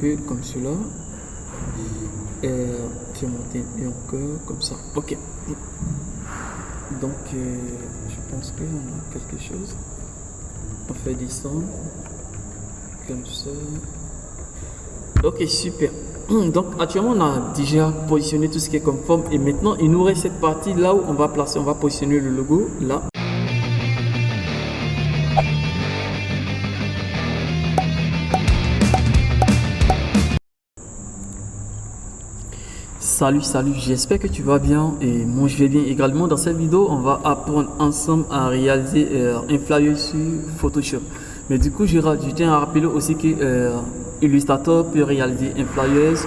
peu comme cela. Je vais monter un peu comme ça. Ok. Donc, je pense qu'on a quelque chose. On fait descendre comme ça. Ok, super. Donc, actuellement, on a déjà positionné tout ce qui est comme forme. Et maintenant, il nous reste cette partie là où on va placer, on va positionner le logo là. Salut, j'espère que tu vas bien et moi je vais bien également. Dans cette vidéo, on va apprendre ensemble à réaliser un flyer sur Photoshop. Mais du coup, je tiens à rappeler aussi que Illustrator peut réaliser un flyer,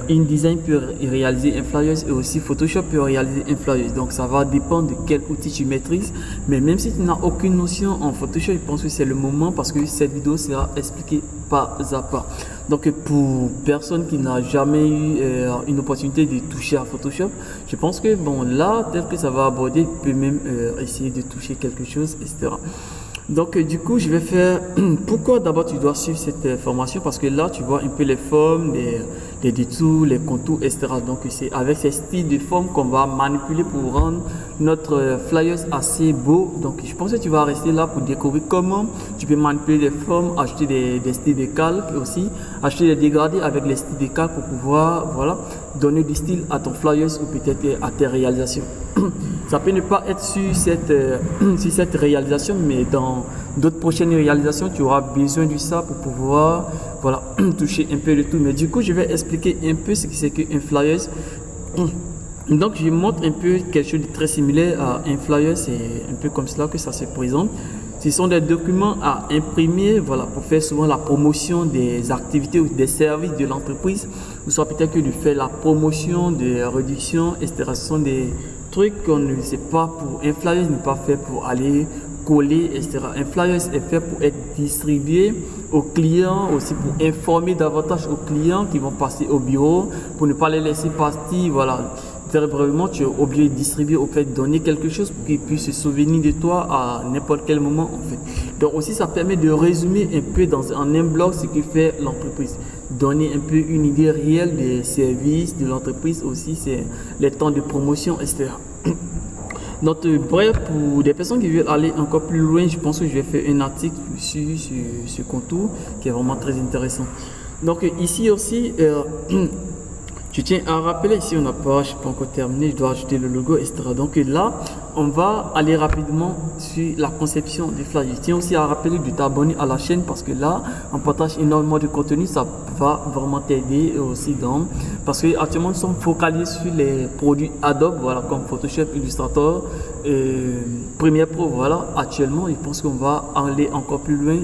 InDesign peut réaliser un flyer et aussi Photoshop peut réaliser un flyer. Donc ça va dépendre de quel outil tu maîtrises. Mais même si tu n'as aucune notion en Photoshop, je pense que c'est le moment parce que cette vidéo sera expliquée pas à pas. Donc pour personne qui n'a jamais eu une opportunité de toucher à Photoshop, je pense que bon là, tel que ça va aborder, tu peux même essayer de toucher quelque chose, etc. Donc du coup, je vais faire... Pourquoi d'abord tu dois suivre cette formation? Parce que là, tu vois un peu les formes, les détours, les contours, etc. Donc c'est avec ces styles de formes qu'on va manipuler pour rendre notre flyers assez beau. Donc je pense que tu vas rester là pour découvrir comment tu peux manipuler les formes, acheter des styles de calque aussi, acheter des dégradés avec les styles de calque pour pouvoir voilà, donner du style à ton flyers ou peut-être à tes réalisations. Ça peut ne pas être sur cette réalisation, mais dans d'autres prochaines réalisations, tu auras besoin de ça pour pouvoir voilà, toucher un peu de tout. Mais du coup, je vais expliquer un peu ce que c'est qu'un flyer. Donc, je montre un peu quelque chose de très similaire à un flyer. C'est un peu comme cela que ça se présente. Ce sont des documents à imprimer voilà, pour faire souvent la promotion des activités ou des services de l'entreprise, ou soit peut-être que de faire la promotion des réductions, etc. Ce sont des trucs qu'on ne sait pas pour un flyer n'est pas fait pour aller coller, etc. Un flyer est fait pour être distribué aux clients, aussi pour informer davantage aux clients qui vont passer au bureau, pour ne pas les laisser partir, voilà. Très brièvement, tu es obligé de distribuer, au fait, donner quelque chose pour qu'ils puissent se souvenir de toi à n'importe quel moment, en fait. Donc aussi, ça permet de résumer un peu en un bloc ce que fait l'entreprise. Donner un peu une idée réelle des services de l'entreprise aussi, c'est les temps de promotion, etc. Donc, bref, pour des personnes qui veulent aller encore plus loin, je pense que je vais faire un article sur ce contour qui est vraiment très intéressant. Donc, ici aussi, je tiens à rappeler, ici on n'a pas, je n'ai pas encore terminé, je dois ajouter le logo, etc. Donc là, on va aller rapidement sur la conception des flyers. Je tiens aussi à rappeler de t'abonner à la chaîne parce que là, on partage énormément de contenu, ça va vraiment t'aider aussi parce que actuellement nous sommes focalisés sur les produits Adobe, voilà, comme Photoshop, Illustrator, Premiere Pro, voilà. Actuellement, je pense qu'on va aller encore plus loin.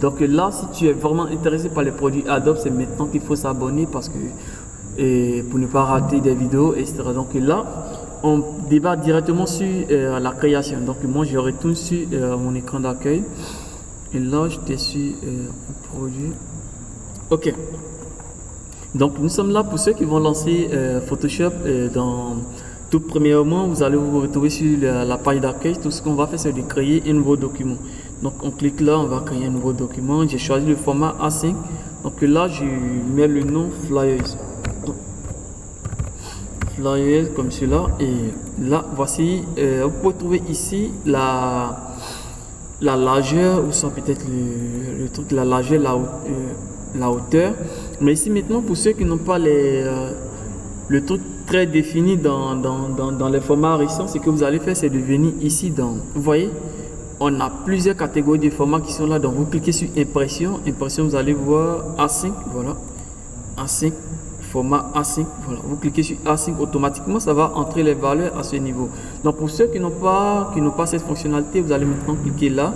Donc là, si tu es vraiment intéressé par les produits Adobe, c'est maintenant qu'il faut s'abonner parce que pour ne pas rater des vidéos, etc. Donc là, on débat directement sur la création. Donc moi, je retourne sur mon écran d'accueil. Et là, j'étais sur un produit. Ok. Donc nous sommes là pour ceux qui vont lancer Photoshop dans tout premièrement, vous allez vous retrouver sur la page d'accueil. Tout ce qu'on va faire, c'est de créer un nouveau document. Donc on clique là, on va créer un nouveau document. J'ai choisi le format A5. Donc là, je mets le nom Flyers. Flyers comme cela. Et là, voici, vous pouvez trouver ici la largeur, ou soit peut-être le truc, la largeur, la hauteur. Mais ici maintenant, pour ceux qui n'ont pas le truc très défini dans les formats récents, ce que vous allez faire, c'est de venir ici dans, vous voyez, on a plusieurs catégories de formats qui sont là. Donc vous cliquez sur impression, vous allez voir A5, voilà, A5, format A5, voilà, vous cliquez sur A5, automatiquement ça va entrer les valeurs à ce niveau. Donc pour ceux qui n'ont pas cette fonctionnalité, vous allez maintenant cliquer là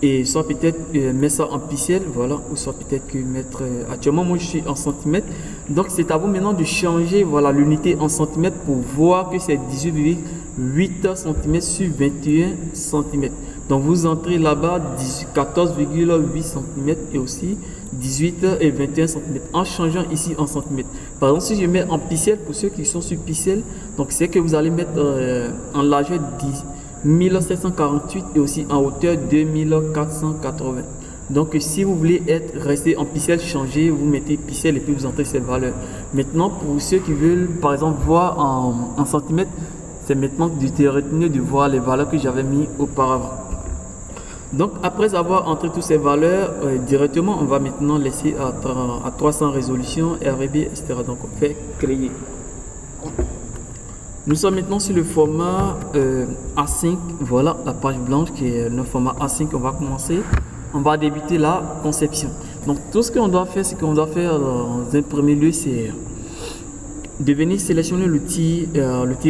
et soit peut-être mettre ça en pixels, voilà, ou soit peut-être que mettre actuellement moi je suis en centimètres. Donc c'est à vous maintenant de changer, voilà, l'unité en centimètres pour voir que c'est 18,8 cm sur 21 cm. Donc vous entrez là-bas 14,8 cm et aussi 18 et 21 cm en changeant ici en centimètres. Par exemple, si je mets en pixels, pour ceux qui sont sur pixels, donc c'est que vous allez mettre en largeur 1748 et aussi en hauteur 2480. Donc si vous voulez rester en pixels, changer, vous mettez pixels et puis vous entrez cette valeur. Maintenant, pour ceux qui veulent par exemple voir en centimètres, c'est maintenant de retenir de voir les valeurs que j'avais mis auparavant. Donc après avoir entré toutes ces valeurs, directement on va maintenant laisser à 300 résolution, RGB, etc. Donc on fait créer. Nous sommes maintenant sur le format A5. Voilà la page blanche qui est notre format A5. On va commencer. On va débuter la conception. Donc tout ce qu'on doit faire, c'est qu'on doit faire dans un premier lieu, c'est de venir sélectionner l'outil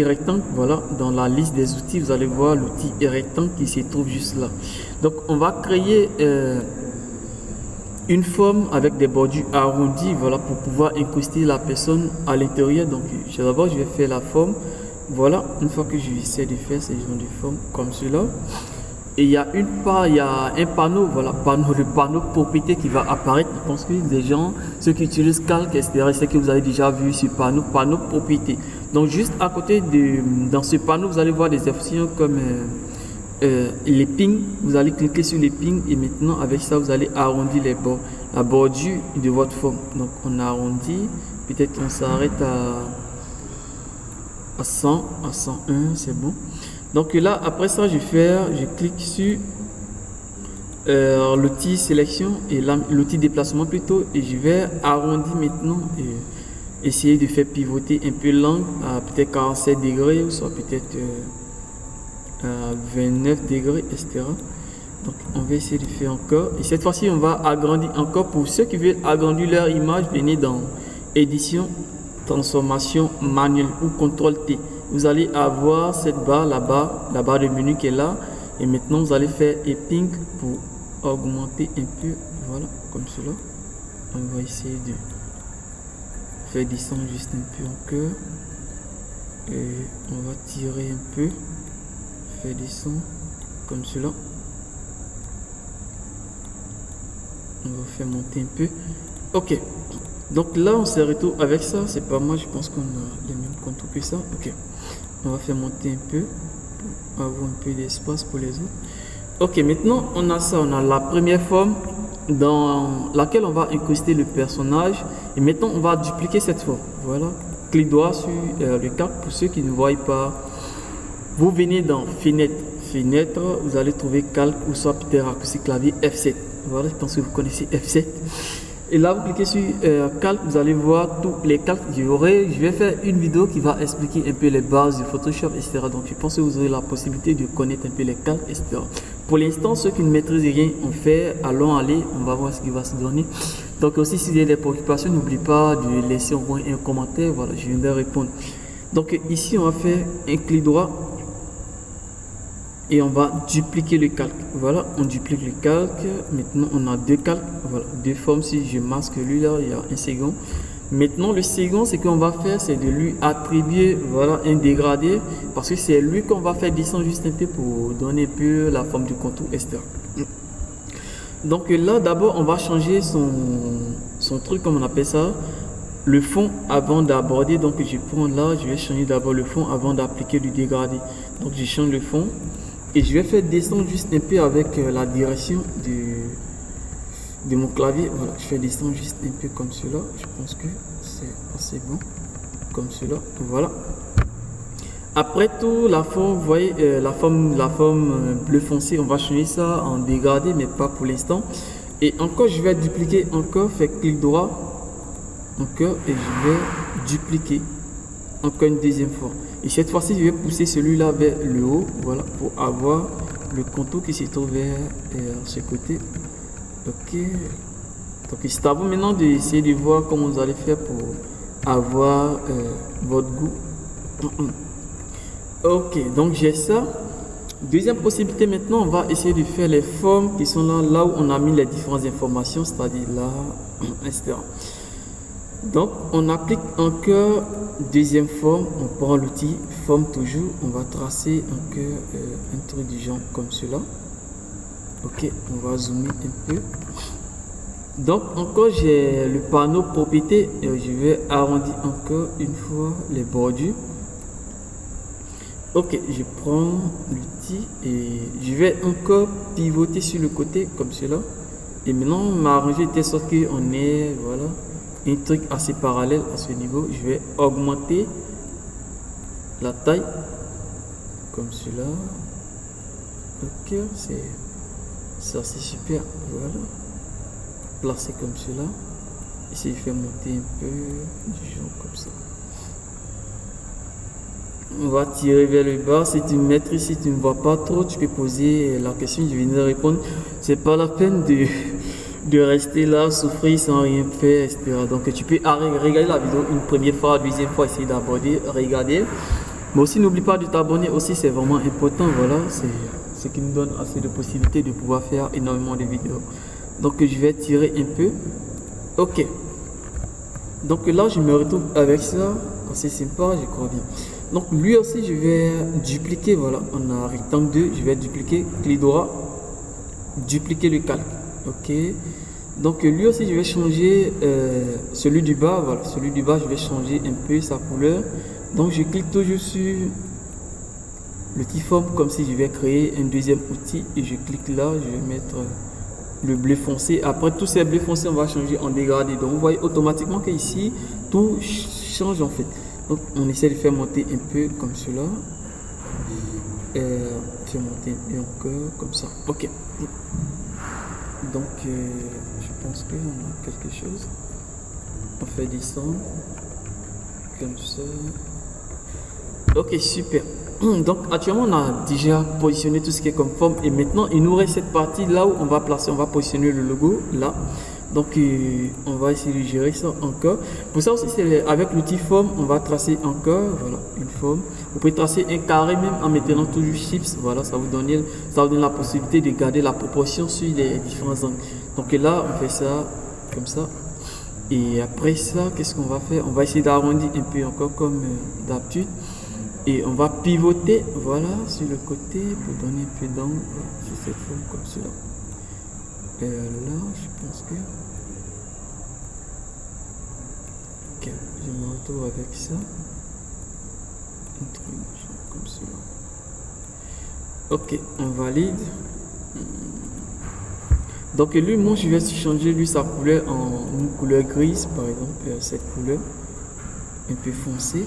rectangle. Voilà, dans la liste des outils, vous allez voir l'outil rectangle qui se trouve juste là. Donc on va créer une forme avec des bordures arrondies, voilà, pour pouvoir incruster la personne à l'intérieur. Donc d'abord je vais faire la forme. Voilà, une fois que j'essaie de faire ce genre de forme comme cela, et il y a un panneau, voilà, le panneau propriété qui va apparaître. Je pense que les gens, ceux qui utilisent Calc, etc., c'est que vous avez déjà vu ce panneau propriété. Donc juste à côté dans ce panneau, vous allez voir des options comme les pings. Vous allez cliquer sur les pings et maintenant avec ça, vous allez arrondir les bords, la bordure de votre forme. Donc on arrondit, peut-être on s'arrête à 100, à 101, c'est bon. Donc là, après ça, je clique sur l'outil sélection et l'outil déplacement plutôt, et je vais arrondir maintenant et essayer de faire pivoter un peu l'angle à peut-être 47 degrés ou soit peut-être 29 degrés, etc. Donc on va essayer de faire encore, et cette fois-ci on va agrandir encore. Pour ceux qui veulent agrandir leur image, venez dans édition, transformation manuelle ou CTRL T. Vous allez avoir cette barre là-bas, la barre de menu qui est là, et maintenant vous allez faire éping pour augmenter un peu, voilà, comme cela. On va essayer de faire descendre juste un peu encore, et on va tirer un peu, faire descendre comme cela. On va faire monter un peu. Ok, donc là on se retrouve avec ça, c'est pas mal, je pense qu'on a les mêmes contours que ça. Ok, on va faire monter un peu pour avoir un peu d'espace pour les autres. Ok, maintenant on a ça, on a la première forme dans laquelle on va incruster le personnage, et maintenant on va dupliquer cette forme. Voilà, clic droit sur le cap. Pour ceux qui ne voient pas, vous venez dans fenêtre, vous allez trouver calque ou soit peut-être raccourci clavier F7. Voilà, je pense que vous connaissez F7. Et là, vous cliquez sur calque, vous allez voir tous les calques. Je vais faire une vidéo qui va expliquer un peu les bases de Photoshop, etc. Donc, je pense que vous aurez la possibilité de connaître un peu les calques, etc. Pour l'instant, ceux qui ne maîtrisent rien, allons aller, on va voir ce qui va se donner. Donc, aussi, si vous avez des préoccupations, n'oubliez pas de laisser au moins un commentaire. Voilà, je viendrai répondre. Donc, ici, on va faire un clic droit et on va dupliquer le calque. Voilà, on duplique le calque. Maintenant on a deux calques, voilà, deux formes. Si je masque lui là, il y a un second. Maintenant le second, ce qu'on va faire, c'est de lui attribuer, voilà, un dégradé, parce que c'est lui qu'on va faire descendre juste un peu pour donner un peu la forme du contour, etc. Donc là d'abord on va changer son truc, comme on appelle ça, le fond avant d'aborder. Donc je prends là, je vais changer d'abord le fond avant d'appliquer du dégradé. Donc je change le fond et je vais faire descendre juste un peu avec la direction de mon clavier. Voilà, je fais descendre juste un peu comme cela. Je pense que c'est assez bon comme cela. Voilà. Après tout, la forme, vous voyez, la forme bleu foncé, on va changer ça en dégradé, mais pas pour l'instant. Et encore, je vais dupliquer encore, faire clic droit encore, et je vais dupliquer encore une deuxième fois. Et cette fois-ci, je vais pousser celui-là vers le haut, voilà, pour avoir le contour qui se trouve vers ce côté. Ok. Donc, c'est à vous maintenant d'essayer de voir comment vous allez faire pour avoir votre goût. Ok, donc j'ai ça. Deuxième possibilité, maintenant, on va essayer de faire les formes qui sont là où on a mis les différentes informations, c'est-à-dire là, etc. Donc, on applique encore deuxième forme, on prend l'outil forme toujours, on va tracer encore un truc du genre comme cela. Ok, on va zoomer un peu. Donc, encore j'ai le panneau propriété, je vais arrondir encore une fois les bordures. Ok, je prends l'outil et je vais encore pivoter sur le côté comme cela. Et maintenant, on m'a arrangé de telle sorte qu'on ait, voilà, un truc assez parallèle à ce niveau. Je vais augmenter la taille comme cela. Ok, c'est assez super. Voilà, placé comme cela. Ici, je fais monter un peu du genre comme ça. On va tirer vers le bas. Si tu maîtrises, si tu ne vois pas trop, tu peux poser la question. Je viens de répondre. C'est pas la peine de rester là, souffrir sans rien faire, etc. Donc tu peux regarder la vidéo une première fois, deuxième fois, essayer d'aborder, regarder. Mais aussi n'oublie pas de t'abonner aussi, c'est vraiment important. Voilà, c'est ce qui nous donne assez de possibilités de pouvoir faire énormément de vidéos. Donc je vais tirer un peu. Ok. Donc là je me retrouve avec ça. C'est sympa, je crois bien. Donc lui aussi je vais dupliquer. Voilà, on a rectangle 2, je vais dupliquer, clé droit, dupliquer le calque. Ok. Donc lui aussi je vais changer celui du bas. Voilà, celui du bas je vais changer un peu sa couleur. Donc je clique toujours sur le petit forme comme si je vais créer un deuxième outil et je clique là, je vais mettre le bleu foncé. Après tous ces bleus foncés on va changer en dégradé. Donc vous voyez automatiquement que ici tout change en fait. Donc on essaie de faire monter un peu comme cela. Faire monter un peu encore comme ça. Ok. Donc je pense qu'on a quelque chose. On fait descendre comme ça. Ok, super. Donc actuellement on a déjà positionné tout ce qui est comme forme et maintenant il nous reste cette partie là où on va placer, on va positionner le logo là. Donc on va essayer de gérer ça encore. Pour ça aussi c'est avec l'outil forme, on va tracer encore, voilà, une forme. Vous pouvez tracer un carré même en mettant toujours chips, voilà, ça vous donne la possibilité de garder la proportion sur les différents angles. Donc là on fait ça comme ça. Et après ça, qu'est-ce qu'on va faire? On va essayer d'arrondir un peu encore comme d'habitude. Et on va pivoter, voilà, sur le côté pour donner un peu d'angle sur cette forme comme cela. Et là, je pense que... Ok, je me retrouve avec ça. Un truc comme cela. Ok, on valide. Donc lui, moi, je vais changer lui sa couleur en une couleur grise, par exemple, cette couleur un peu foncée.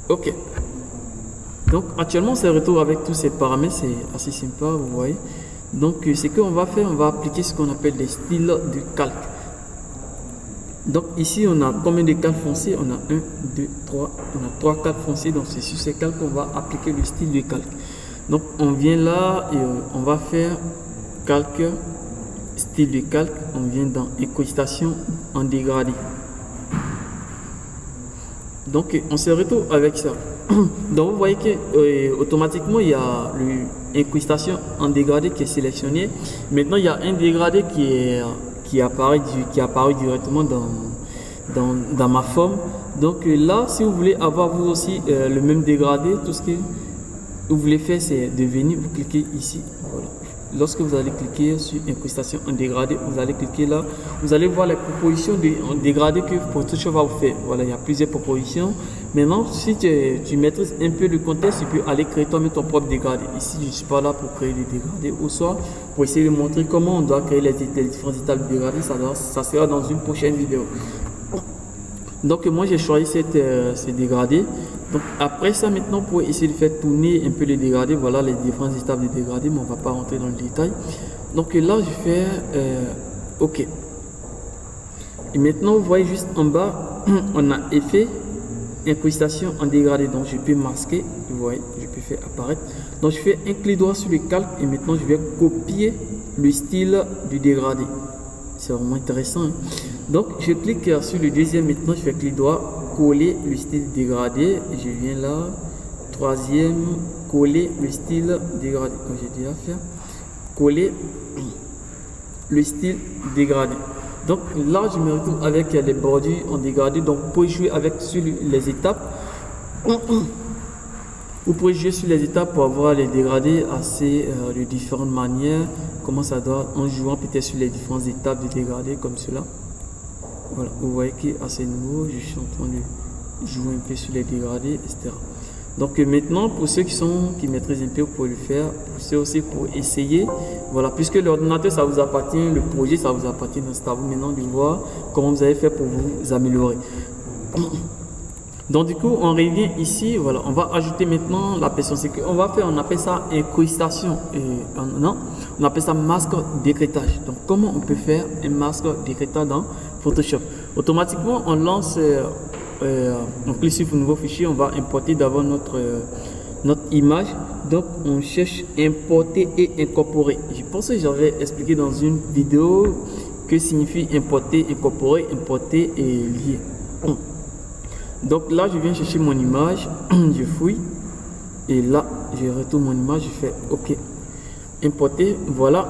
Ok. Donc actuellement, on se retrouve avec tous ces paramètres, c'est assez sympa, vous voyez. Donc ce qu'on va faire, on va appliquer ce qu'on appelle les styles de calque. Donc ici, on a combien de calques foncés? On a 1, 2, 3. On a 3 calques foncés. Donc c'est sur ces calques qu'on va appliquer le style de calque. Donc on vient là et on va faire calque, style de calque. On vient dans incrustation en dégradé. Donc on se retrouve avec ça. Donc vous voyez que automatiquement il y a l'incrustation en dégradé qui est sélectionné. Maintenant il y a un dégradé qui apparaît directement dans ma forme. Donc là, si vous voulez avoir vous aussi le même dégradé, tout ce que vous voulez faire, c'est de venir, vous cliquez ici. Voilà. Lorsque vous allez cliquer sur incrustation en dégradé, vous allez cliquer là, vous allez voir les propositions en dégradé que Photoshop va vous faire. Voilà, il y a plusieurs propositions. Maintenant, si tu maîtrises un peu le contexte, tu peux aller créer toi-même ton propre dégradé. Ici, je ne suis pas là pour créer des dégradés, ou soit pour essayer de montrer comment on doit créer les différentes étapes de dégradé. Ça sera dans une prochaine vidéo. Donc moi, j'ai choisi ce dégradé. Donc après ça, maintenant, pour essayer de faire tourner un peu les dégradés, voilà les différentes étapes de dégradé, mais on ne va pas rentrer dans le détail. Donc là, je fais OK. Et maintenant, vous voyez juste en bas, on a effet, incrustation en dégradé. Donc je peux masquer, vous voyez, je peux faire apparaître. Donc je fais un clic droit sur le calque et maintenant je vais copier le style du dégradé. C'est vraiment intéressant. Hein? Donc je clique sur le deuxième, maintenant je fais clic droit, coller le style dégradé. Et je viens là, troisième, coller le style dégradé. Donc j'ai déjà fait, coller le style dégradé. Donc là, je me retrouve avec les bordures en dégradé. Donc vous pouvez jouer sur les étapes. Vous pouvez jouer sur les étapes pour avoir les dégradés assez de différentes manières. Comment ça doit, en jouant peut-être sur les différentes étapes de dégradé comme cela. Voilà, vous voyez qu'à ce niveau, je suis en train de jouer un peu sur les dégradés, etc. Donc maintenant, pour ceux qui maîtrisent un peu, vous pouvez le faire. Pour ceux aussi pour essayer, voilà, puisque l'ordinateur ça vous appartient, le projet ça vous appartient, donc c'est à vous maintenant de voir comment vous allez faire pour vous améliorer. Donc du coup, on revient ici, voilà, on va ajouter maintenant la personne. C'est qu'on va faire, on appelle ça incrustation, non, on appelle ça masque d'écrêtage. Donc comment on peut faire un masque d'écrêtage dans Photoshop? Automatiquement, on lance, on clique sur nouveau fichier, on va importer d'abord notre image. Donc on cherche importer et incorporer. Je pense que j'avais expliqué dans une vidéo que signifie importer, incorporer, importer et lier. Donc là, je viens chercher mon image, je fouille et là, je retourne mon image, je fais OK. Importer, voilà.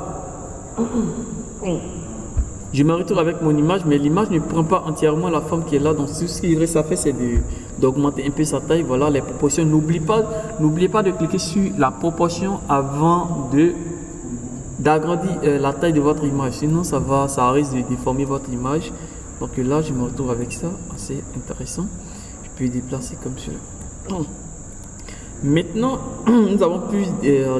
Je me retrouve avec mon image, mais l'image ne prend pas entièrement la forme qui est là. Donc tout ce qu'il reste à faire, c'est d'augmenter un peu sa taille. Voilà les proportions. N'oubliez pas de cliquer sur la proportion avant d'agrandir la taille de votre image. Sinon, ça risque de déformer votre image. Donc là, je me retrouve avec ça, assez intéressant. Je peux déplacer comme cela. Maintenant, nous avons pu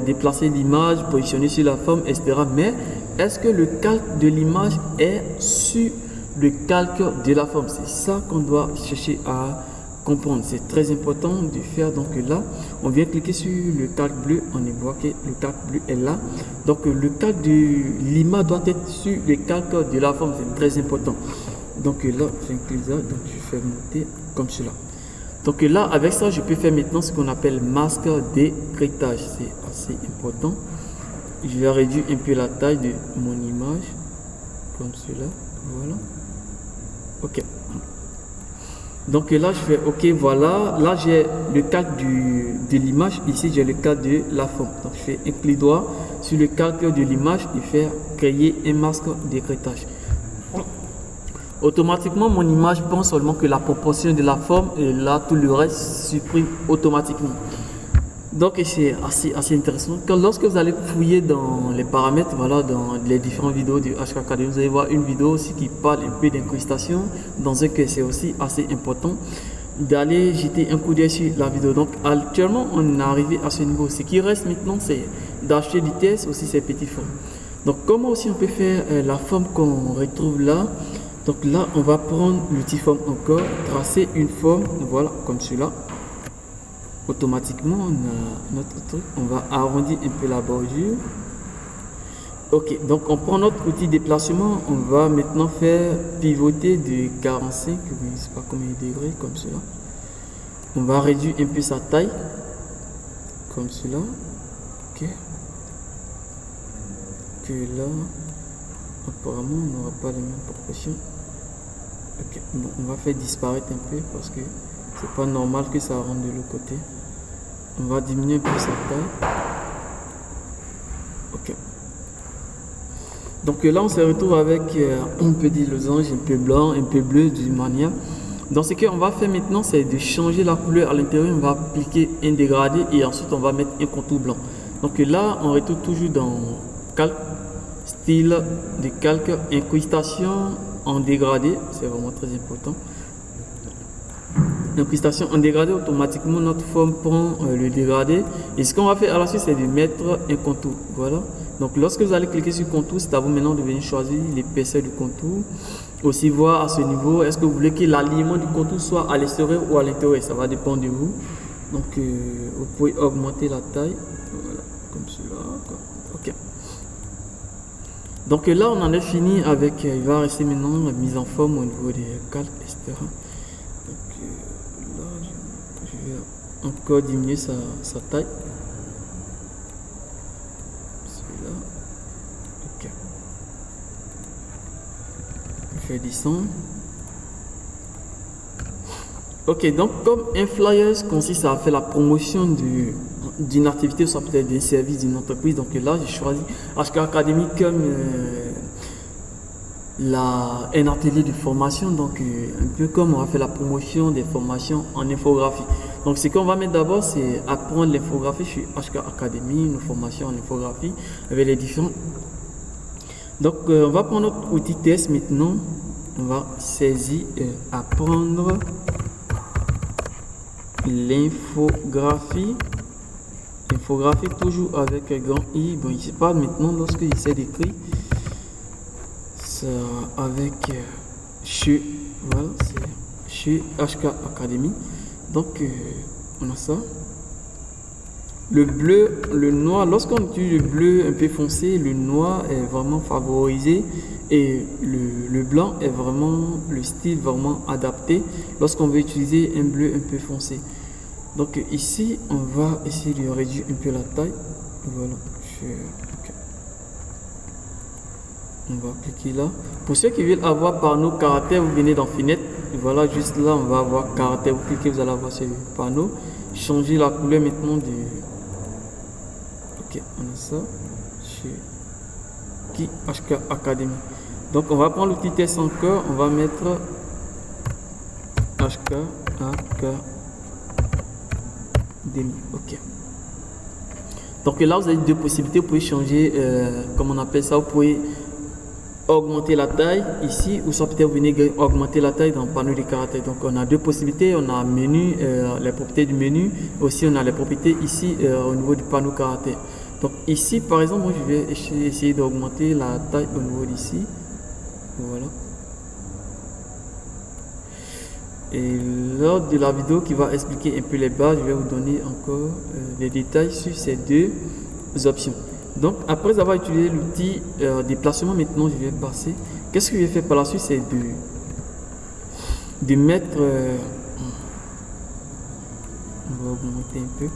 déplacer l'image, positionner sur la forme, etc. Mais est-ce que le calque de l'image est sur le calque de la forme? C'est ça qu'on doit chercher à comprendre. C'est très important de faire. Donc là, on vient cliquer sur le calque bleu. On voit que le calque bleu est là. Donc le calque de l'image doit être sur le calque de la forme. C'est très important. Donc là, j'inclus ça. Donc je fais monter comme cela. Donc là, avec ça, je peux faire maintenant ce qu'on appelle masque d'écrêtage. C'est assez important. Je vais réduire un peu la taille de mon image. Comme cela. Voilà. OK. Donc là, je fais OK. Voilà. Là, j'ai le calque de l'image. Ici, j'ai le calque de la forme. Donc, je fais un clic droit sur le calque de l'image et faire créer un masque d'écrêtage. Automatiquement, mon image prend seulement que la proportion de la forme et là, tout le reste supprime automatiquement. Donc, c'est assez intéressant. Lorsque vous allez fouiller dans les paramètres, voilà, dans les différentes vidéos du HK Academy, vous allez voir une vidéo aussi qui parle un peu d'incrustation, dans un cas c'est aussi assez important d'aller jeter un coup d'œil sur la vidéo. Donc, actuellement, on est arrivé à ce niveau. Ce qui reste maintenant, c'est d'acheter du test aussi ces petites formes. Donc, comment aussi on peut faire la forme qu'on retrouve là? Donc là, on va prendre l'outil forme encore, tracer une forme, voilà, comme cela. Automatiquement, on a notre truc, on va arrondir un peu la bordure. Ok, donc on prend notre outil déplacement, on va maintenant faire pivoter de 45, je ne sais pas combien de degrés, comme cela. On va réduire un peu sa taille, comme cela. Ok. Que là, apparemment, on n'aura pas les mêmes proportions. Ok, bon, on va faire disparaître un peu parce que c'est pas normal que ça rentre de l'autre côté. On va diminuer un peu sa taille. Ok. Donc là, on se retrouve avec un petit losange, un peu blanc, un peu bleu d'une manière. Donc ce qu'on va faire maintenant, c'est de changer la couleur à l'intérieur. On va appliquer un dégradé et ensuite on va mettre un contour blanc. Donc là, on retrouve toujours dans calque, style de calque, incrustation en dégradé, c'est vraiment très important. Incrustation en dégradé, automatiquement notre forme prend le dégradé. Et ce qu'on va faire à la suite, c'est de mettre un contour. Voilà. Donc lorsque vous allez cliquer sur contour, c'est à vous maintenant de venir choisir l'épaisseur du contour. Aussi voir à ce niveau, est-ce que vous voulez que l'alignement du contour soit à l'extérieur ou à l'intérieur. Ça va dépendre de vous. Donc vous pouvez augmenter la taille. Voilà, comme cela. Ok. Donc là, on en est fini avec, il va rester maintenant la mise en forme au niveau des calques, etc. Donc là, je vais encore diminuer sa taille. Celui-là. Ok. Je fais descendre. Ok, donc comme un flyer consiste à faire la promotion d'une activité, soit peut-être d'un service d'une entreprise, donc là j'ai choisi HK Academy comme un atelier de formation, donc un peu comme on va faire la promotion des formations en infographie. Donc ce qu'on va mettre d'abord, c'est apprendre l'infographie chez HK Academy, nos formations en infographie avec les différents. Donc on va prendre notre outil test maintenant, on va saisir apprendre l'infographie. Infographie toujours avec un grand I. Bon, je sais pas maintenant lorsque j'essaie d'écrire ça avec chez, voilà, c'est chez HK Academy. Donc on a ça. Le bleu, le noir, lorsqu'on utilise le bleu un peu foncé, le noir est vraiment favorisé et le blanc est vraiment le style vraiment adapté lorsqu'on veut utiliser un bleu un peu foncé. Donc ici, on va essayer de réduire un peu la taille. Voilà. Okay. On va cliquer là. Pour ceux qui veulent avoir panneau caractère, vous venez dans fenêtre. Voilà, juste là, on va avoir caractère. Vous cliquez, vous allez avoir ce panneau. Changer la couleur maintenant de... Ok, on a ça. Chez HK Academy. Donc on va prendre l'outil test encore. On va mettre HK Academy. Ok. Donc là, vous avez deux possibilités. Vous pouvez changer, comme on appelle ça, vous pouvez augmenter la taille ici, ou soit peut-être vous venez augmenter la taille dans le panneau de caractères. Donc on a deux possibilités. On a menu, les propriétés du menu. Aussi, on a les propriétés ici au niveau du panneau caractère. Donc ici, par exemple, moi, je vais essayer d'augmenter la taille au niveau d'ici. Voilà. Et lors de la vidéo qui va expliquer un peu les bases, je vais vous donner encore des détails sur ces deux options. Donc après avoir utilisé l'outil déplacement, maintenant je vais passer. Qu'est-ce que je vais faire par la suite, c'est de mettre... on va augmenter un peu.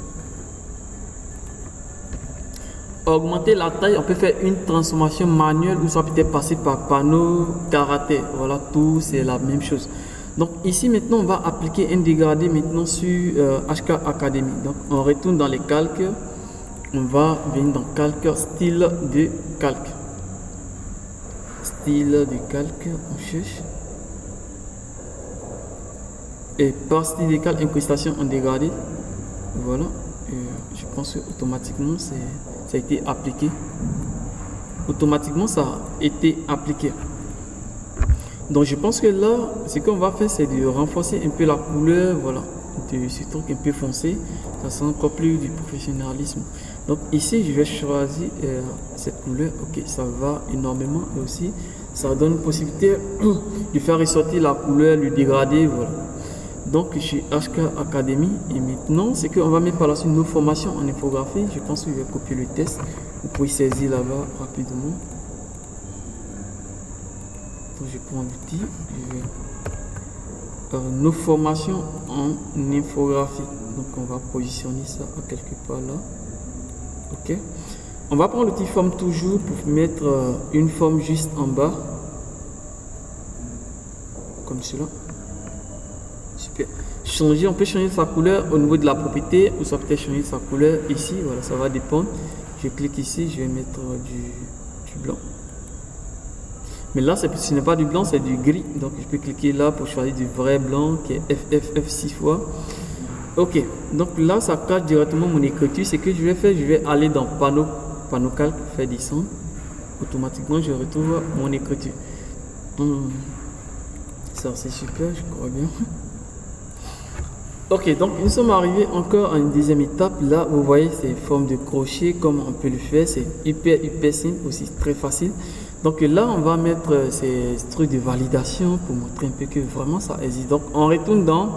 Augmenter la taille, on peut faire une transformation manuelle ou soit peut-être passer par panneau caractère. Voilà, tout c'est la même chose. Donc ici maintenant on va appliquer un dégradé maintenant sur HK Academy. Donc on retourne dans les calques, on va venir dans calque, style de calque. Style de calque, on cherche. Et par style de calque, incrustation en dégradé. Voilà, je pense que automatiquement ça a été appliqué. Automatiquement ça a été appliqué. Donc je pense que là, ce qu'on va faire, c'est de renforcer un peu la couleur, voilà, de ce truc un peu foncé, ça sent encore plus du professionnalisme. Donc ici, je vais choisir cette couleur, ok, ça va énormément et aussi, ça donne une possibilité de faire ressortir la couleur, le dégradé, voilà. Donc chez HK Academy, et maintenant, c'est qu'on va mettre par la suite nos formations en infographie. Je pense que je vais copier le test, vous pouvez saisir là-bas rapidement. Donc je prends l'outil, je vais nos formations en infographie. Donc on va positionner ça à quelque part là. Ok. On va prendre l'outil forme toujours pour mettre une forme juste en bas. Comme cela. Super. Changer, on peut changer sa couleur au niveau de la propriété ou ça peut changer sa couleur ici. Voilà, ça va dépendre. Je clique ici, je vais mettre du blanc. Mais là, ce n'est pas du blanc, c'est du gris. Donc, je peux cliquer là pour choisir du vrai blanc qui est FFF 6 fois. Ok. Donc là, ça cache directement mon écriture. Ce que je vais faire, je vais aller dans panneau calque, faire descendre. Automatiquement, je retrouve mon écriture. Ça, c'est super, je crois bien. Ok, donc nous sommes arrivés encore à une deuxième étape. Là, vous voyez ces formes de crochet, comme on peut le faire. C'est hyper simple, aussi très facile. Donc là, on va mettre ces trucs de validation pour montrer un peu que vraiment ça existe. Donc on retourne dans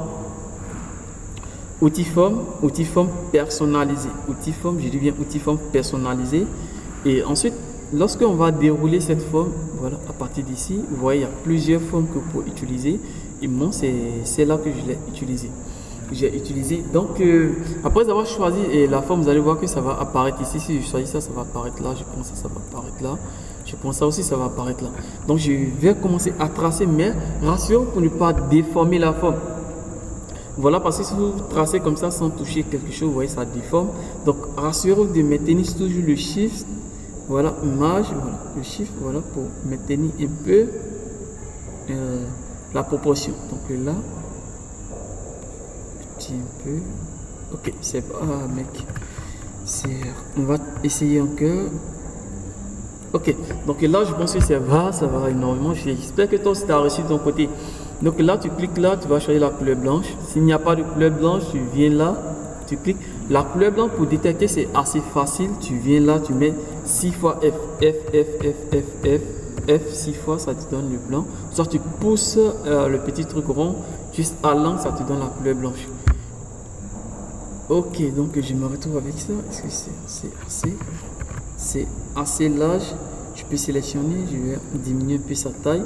outil forme personnalisé. Outil forme, je dis bien outil forme personnalisé. Et ensuite, lorsqu'on va dérouler cette forme, voilà, à partir d'ici, vous voyez, il y a plusieurs formes que vous pouvez utiliser. Et moi, c'est là que je l'ai utilisé. J'ai utilisé. Donc, après avoir choisi la forme, vous allez voir que ça va apparaître ici. Si je choisis ça, ça va apparaître là. Je pense que ça va apparaître là. Je pense ça aussi, ça va apparaître là. Donc, je vais commencer à tracer, mais rassurez-vous pour ne pas déformer la forme. Voilà, parce que si vous tracez comme ça sans toucher quelque chose, vous voyez, ça déforme. Donc, rassurez-vous de maintenir toujours le shift. Voilà, image, voilà, le shift, voilà, pour maintenir un peu la proportion. Donc là, un peu. Ok, c'est pas, mec. On va essayer encore. Ok, donc là, je pense que ça va énormément. J'espère que toi aussi, tu as reçu de ton côté Donc là, tu cliques là, tu vas choisir la couleur blanche. S'il n'y a pas de couleur blanche, tu viens là, tu cliques. La couleur blanche pour détecter, c'est assez facile. Tu viens là, tu mets 6 fois F, F, F, F, F, F, F, 6 fois, ça te donne le blanc. Soit tu pousses le petit truc rond, juste allant, ça te donne la couleur blanche. Ok, donc je me retrouve avec ça. Est-ce que c'est assez large? Je peux sélectionner, je vais diminuer un peu sa taille.